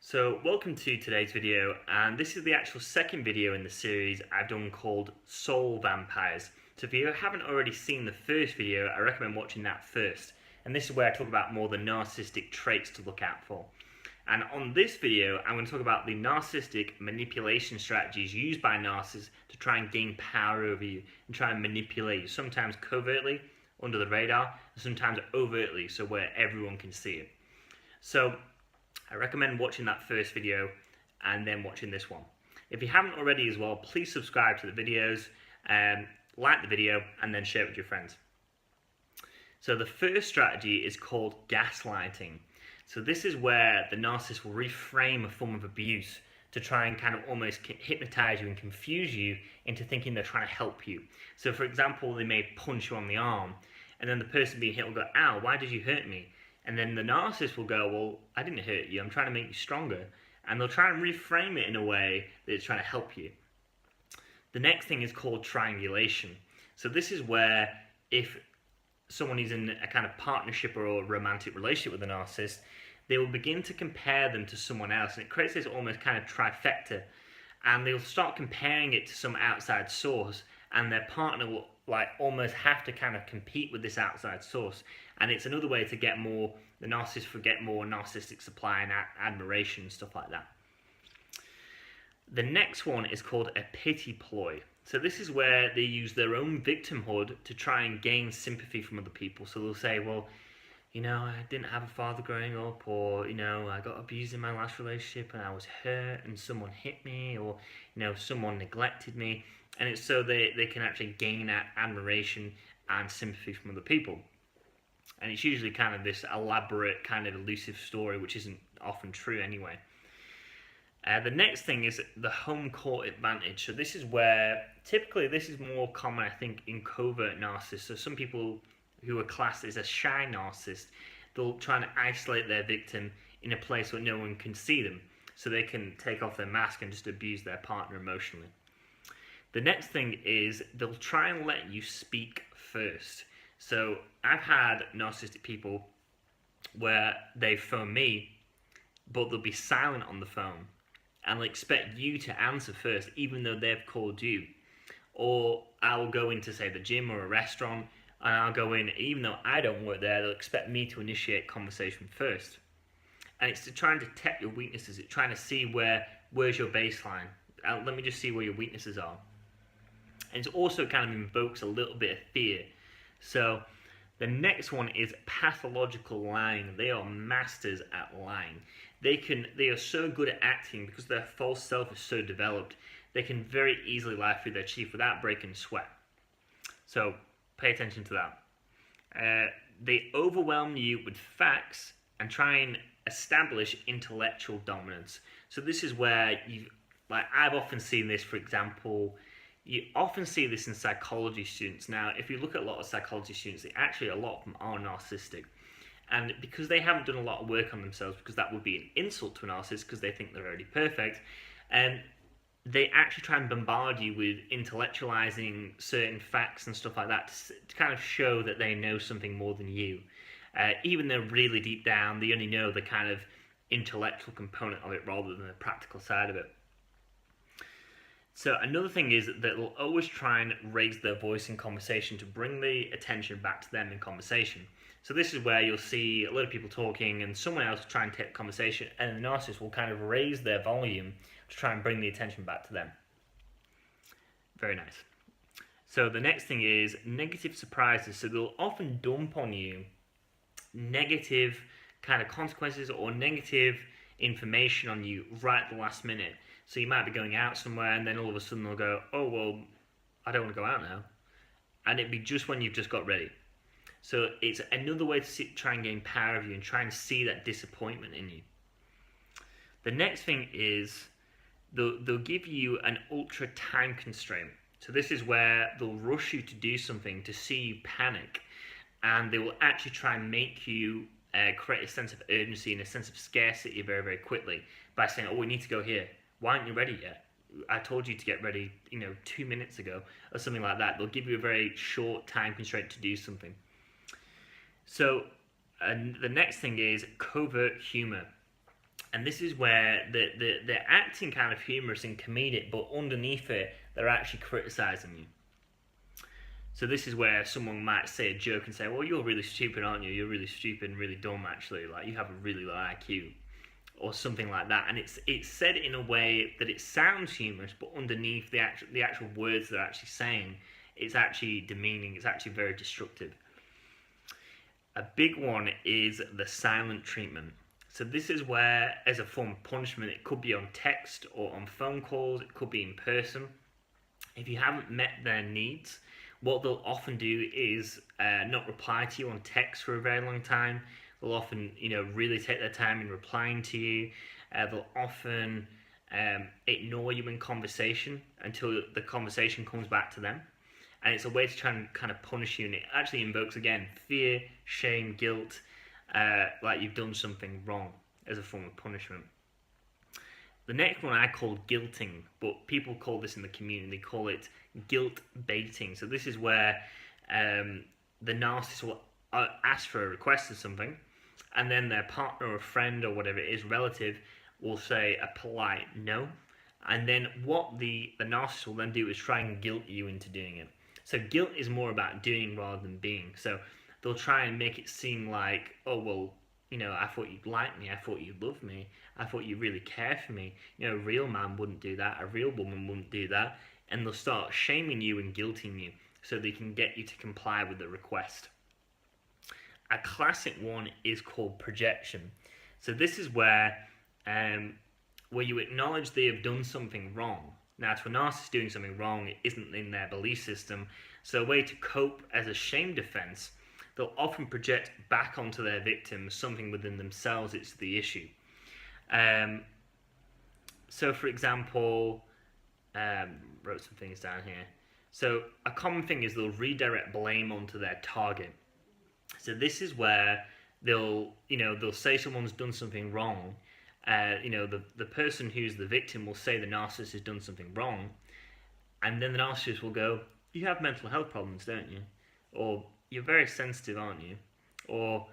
So welcome to today's video, and this is the actual second video in the series I've done called Soul Vampires. So if you haven't already seen the first video, I recommend watching that first. And this is where I talk about more the narcissistic traits to look out for. And on this video, I'm going to talk about the narcissistic manipulation strategies used by narcissists to try and gain power over you and try and manipulate you, sometimes covertly, under the radar, and sometimes overtly, so where everyone can see it. So I recommend watching that first video and then watching this one. If you haven't already as well, please subscribe to the videos, like the video, and then share it with your friends. So the first strategy is called gaslighting. So this is where the narcissist will reframe a form of abuse to try and kind of almost hypnotize you and confuse you into thinking they're trying to help you. So for example, they may punch you on the arm, and then the person being hit will go, "Ow, why did you hurt me?" And then the narcissist will go, "Well, I didn't hurt you, I'm trying to make you stronger." And they'll try and reframe it in a way that it's trying to help you. The next thing is called triangulation. So this is where if someone is in a kind of partnership or a romantic relationship with a narcissist, they will begin to compare them to someone else. And it creates this almost kind of trifecta. And they'll start comparing it to some outside source, and their partner will almost have to kind of compete with this outside source. And it's another way to get more, the narcissist will get more narcissistic supply and admiration and stuff like that. The next one is called a pity ploy. So this is where they use their own victimhood to try and gain sympathy from other people. So they'll say, "Well, you know, I didn't have a father growing up," or, you know, "I got abused in my last relationship and I was hurt and someone hit me," or, you know, "someone neglected me." And it's so they can actually gain that admiration and sympathy from other people. And it's usually kind of this elaborate, kind of elusive story, which isn't often true anyway. The next thing is the home court advantage. So this is where, typically this is more common, I think, in covert narcissists. So some people who are classed as a shy narcissist, they'll try and isolate their victim in a place where no one can see them, so they can take off their mask and just abuse their partner emotionally. The next thing is they'll try and let you speak first. So I've had narcissistic people where they phone me, but they'll be silent on the phone and they'll expect you to answer first, even though they've called you. Or I'll go into, say, the gym or a restaurant, and I'll go in, even though I don't work there, they'll expect me to initiate conversation first. And it's to try and detect your weaknesses. It's trying to see where's your baseline. Let me just see where your weaknesses are. And it also kind of invokes a little bit of fear. So the next one is pathological lying. They are masters at lying. They are so good at acting because their false self is so developed. They can very easily lie through their teeth without breaking sweat. So pay attention to that. They overwhelm you with facts and try and establish intellectual dominance. So this is where I've often seen this, for example, you often see this in psychology students. Now, if you look at a lot of psychology students, a lot of them are narcissistic. And because they haven't done a lot of work on themselves, because that would be an insult to a narcissist because they think they're already perfect, they actually try and bombard you with intellectualizing certain facts and stuff like that to kind of show that they know something more than you. Even though really deep down, they only know the kind of intellectual component of it rather than the practical side of it. So another thing is that they'll always try and raise their voice in conversation to bring the attention back to them in conversation. So this is where you'll see a lot of people talking and someone else try and take the conversation, and the narcissist will kind of raise their volume to try and bring the attention back to them. Very nice. So the next thing is negative surprises. So they'll often dump on you negative kind of consequences or negative information on you right at the last minute. So you might be going out somewhere and then all of a sudden they'll go, "Oh, well, I don't want to go out now." And it'd be just when you've just got ready. So it's another way to try and gain power of you and try and see that disappointment in you. The next thing is they'll give you an ultra time constraint. So this is where they'll rush you to do something to see you panic. And they will actually try and make you create a sense of urgency and a sense of scarcity very, very quickly by saying, "Oh, we need to go here. Why aren't you ready yet? I told you to get ready, 2 minutes ago," or something like that. They'll give you a very short time constraint to do something. So the next thing is covert humor. And this is where they're acting kind of humorous and comedic, but underneath it, they're actually criticizing you. So this is where someone might say a joke and say, well, you're really stupid, aren't you? You're really stupid and really dumb, actually. Like, you have a really low IQ. Or something like that. And it's said in a way that it sounds humorous, but underneath the actual words they're actually saying, it's actually demeaning. It's actually very destructive. A big one is the silent treatment. So this is where, as a form of punishment, it could be on text or on phone calls, it could be in person. If you haven't met their needs, what they'll often do is not reply to you on text for a very long time. They'll often, really take their time in replying to you. They'll often ignore you in conversation until the conversation comes back to them. And it's a way to try and kind of punish you. And it actually invokes, again, fear, shame, guilt, like you've done something wrong as a form of punishment. The next one I call guilting, but people call this in the community, they call it guilt baiting. So this is where the narcissist will ask for a request or something, and then their partner or friend or whatever it is, relative, will say a polite no. And then what the narcissist will then do is try and guilt you into doing it. So guilt is more about doing rather than being. So they'll try and make it seem like, oh, well, I thought you'd like me, I thought you'd love me, I thought you really care for me. A real man wouldn't do that, a real woman wouldn't do that. And they'll start shaming you and guilting you so they can get you to comply with the request. A classic one is called projection. So this is where you acknowledge they have done something wrong. Now, to a narcissist, doing something wrong, it isn't in their belief system. So a way to cope as a shame defense, they'll often project back onto their victim something within themselves. It's the issue. So, for example, wrote some things down here. So a common thing is they'll redirect blame onto their target. So this is where they'll say someone's done something wrong. The person who's the victim will say the narcissist has done something wrong, and then the narcissist will go, you have mental health problems, don't you? Or you're very sensitive, aren't you? Or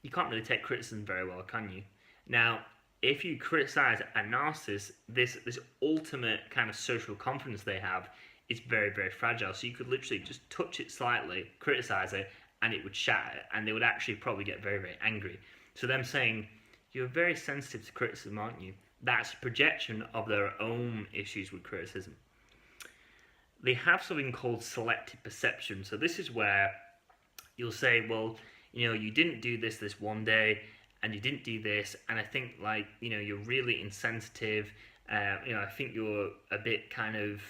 you can't really take criticism very well, can you? Now, if you criticize a narcissist, this ultimate kind of social confidence they have is very, very fragile. So you could literally just touch it slightly, criticize it, and it would shatter, and they would actually probably get very, very angry. So them saying, you're very sensitive to criticism, aren't you? That's a projection of their own issues with criticism. They have something called selective perception. So this is where you'll say, well, you didn't do this one day, and you didn't do this, and I think, you're really insensitive. I think you're a bit kind of,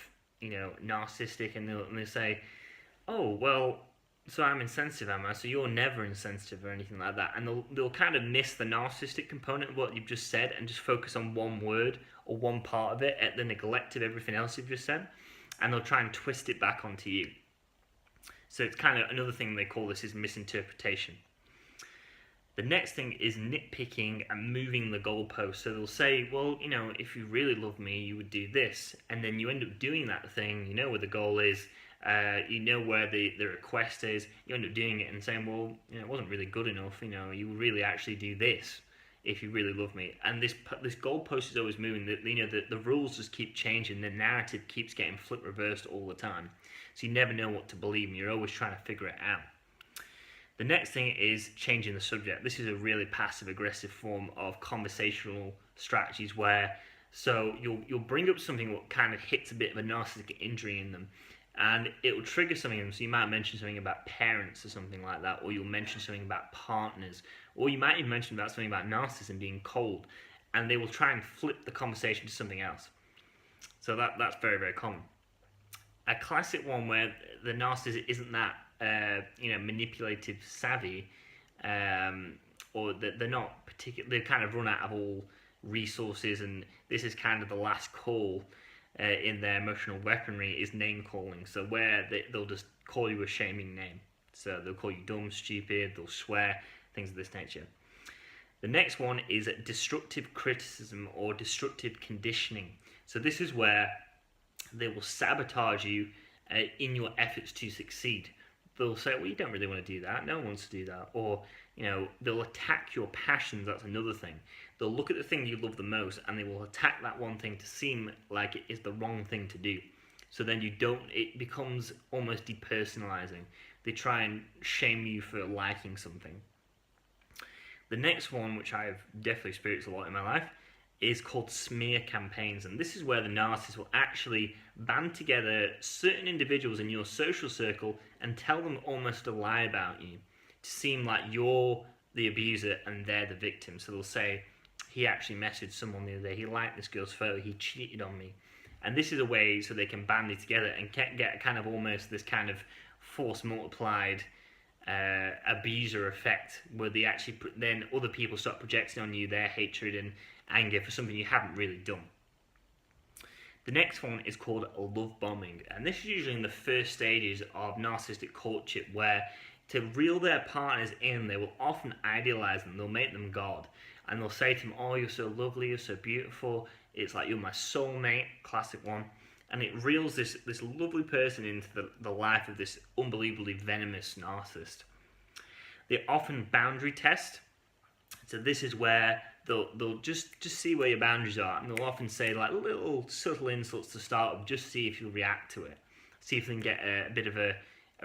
narcissistic, and they'll say, oh, well, so I'm insensitive, am I? So you're never insensitive or anything like that. And they'll kind of miss the narcissistic component of what you've just said and just focus on one word or one part of it at the neglect of everything else you've just said. And they'll try and twist it back onto you. So it's kind of another thing they call this is misinterpretation. The next thing is nitpicking and moving the goalpost. So they'll say, well, if you really love me, you would do this. And then you end up doing that thing, where the goal is, where the request is, you end up doing it and saying, well, it wasn't really good enough, you really actually do this if you really love me. And this goalpost is always moving, the rules just keep changing, the narrative keeps getting flip reversed all the time. So you never know what to believe, and you're always trying to figure it out. The next thing is changing the subject. This is a really passive-aggressive form of conversational strategies where, so you'll bring up something that kind of hits a bit of a narcissistic injury in them, and it will trigger something in them. So you might mention something about parents or something like that, or you'll mention something about partners, or you might even mention about something about narcissism being cold, and they will try and flip the conversation to something else. So that's very, very common. A classic one where the narcissist isn't that manipulative savvy, or they're not particularly, they've kind of run out of all resources, and this is kind of the last call in their emotional weaponry is name calling. So where they'll just call you a shaming name. So they'll call you dumb, stupid, they'll swear, things of this nature. The next one is destructive criticism or destructive conditioning. So this is where they will sabotage you in your efforts to succeed. They'll say, well, you don't really want to do that. No one wants to do that. Or, they'll attack your passions. That's another thing. they'll look at the thing you love the most and they will attack that one thing to seem like it is the wrong thing to do. So then it becomes almost depersonalizing. They try and shame you for liking something. The next one, which I've definitely experienced a lot in my life, is called smear campaigns, and this is where the narcissist will actually band together certain individuals in your social circle and tell them almost a lie about you to seem like you're the abuser and they're the victim. So they'll say, he actually messaged someone the other day, he liked this girl's photo, he cheated on me. And this is a way so they can band it together and get kind of almost this kind of force multiplied abuser effect, where they actually then other people start projecting on you their hatred and anger for something you haven't really done. The next one is called love bombing, and this is usually in the first stages of narcissistic courtship, where to reel their partners in, they will often idealize them, they'll make them God, and they'll say to them, oh, you're so lovely, you're so beautiful, it's like you're my soulmate, classic one. And it reels this lovely person into the life of this unbelievably venomous narcissist. They often boundary test. So this is where they'll just see where your boundaries are, and they'll often say like little subtle insults to start with, just see if you'll react to it, see if they can get a bit of a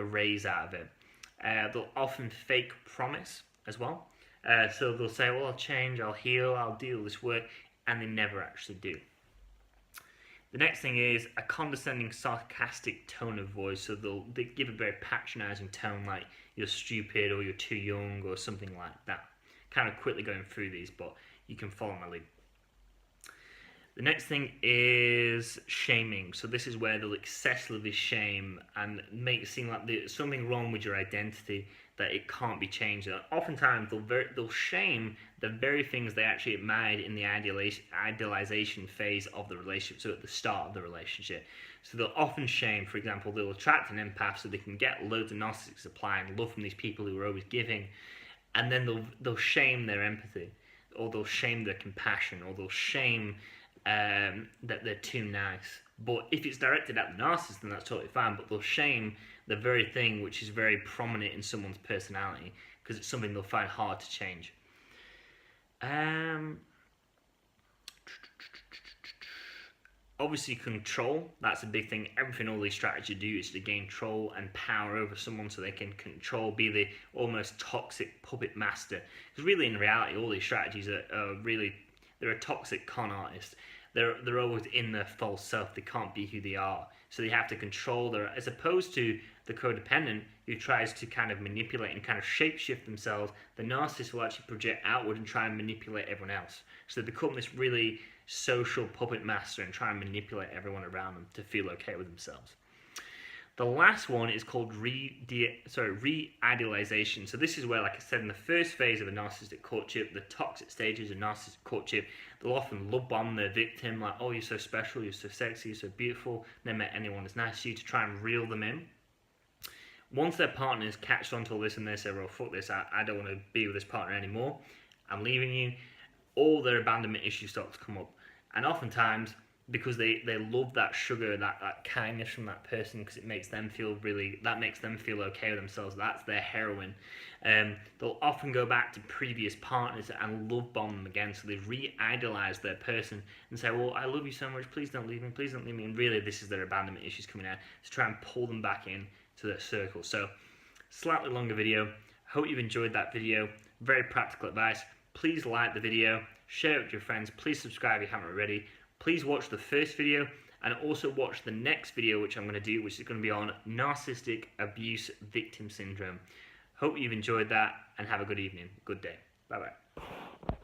raise out of it. They'll often fake promise as well. So they'll say, well, I'll change, I'll heal, I'll do this work, and they never actually do. The next thing is a condescending, sarcastic tone of voice. So they give a very patronizing tone, like you're stupid or you're too young or something like that. Kind of quickly going through these, but you can follow my lead. The next thing is shaming. So this is where they'll excessively shame and make it seem like there's something wrong with your identity, that it can't be changed. And oftentimes they'll shame the very things they actually admired in the idealization phase of the relationship, so at the start of the relationship. So they'll often shame, for example, they'll attract an empath so they can get loads of narcissistic supply and love from these people who are always giving, and then they'll shame their empathy, or they'll shame their compassion, or they'll shame that they're too nice. But if it's directed at the narcissist, then that's totally fine, but they'll shame the very thing which is very prominent in someone's personality, because it's something they'll find hard to change. Obviously control, that's a big thing. Everything all these strategies do is to gain control and power over someone so they can control, be the almost toxic puppet master. Because really in reality all these strategies are really, they're a toxic con artist. They're always in their false self, they can't be who they are. So they have to control their, as opposed to the codependent who tries to kind of manipulate and kind of shapeshift themselves, the narcissist will actually project outward and try and manipulate everyone else. So they become this really social puppet master and try and manipulate everyone around them to feel okay with themselves. The last one is called re-idealization. So this is where, like I said, in the first phase of a narcissistic courtship, the toxic stages of narcissistic courtship, they'll often love bomb their victim, like, oh, you're so special, you're so sexy, you're so beautiful, never met anyone as nice as you, to try and reel them in. Once their partners catch on to all this and they say, well, fuck this, I don't want to be with this partner anymore, I'm leaving you, all their abandonment issues start to come up. And oftentimes, because they love that sugar, that kindness from that person, because it makes them feel makes them feel okay with themselves, that's their heroin. They'll often go back to previous partners and love bomb them again, so they re-idolize their person and say, well, I love you so much, please don't leave me, please don't leave me. And really this is their abandonment issues coming out, to try and pull them back in to their circle. So slightly longer video. Hope you've enjoyed that video. Very practical advice. Please like the video, share it with your friends, please subscribe if you haven't already. Please watch the first video and also watch the next video, which I'm going to do, which is going to be on narcissistic abuse victim syndrome. Hope you've enjoyed that and have a good evening, good day. Bye bye.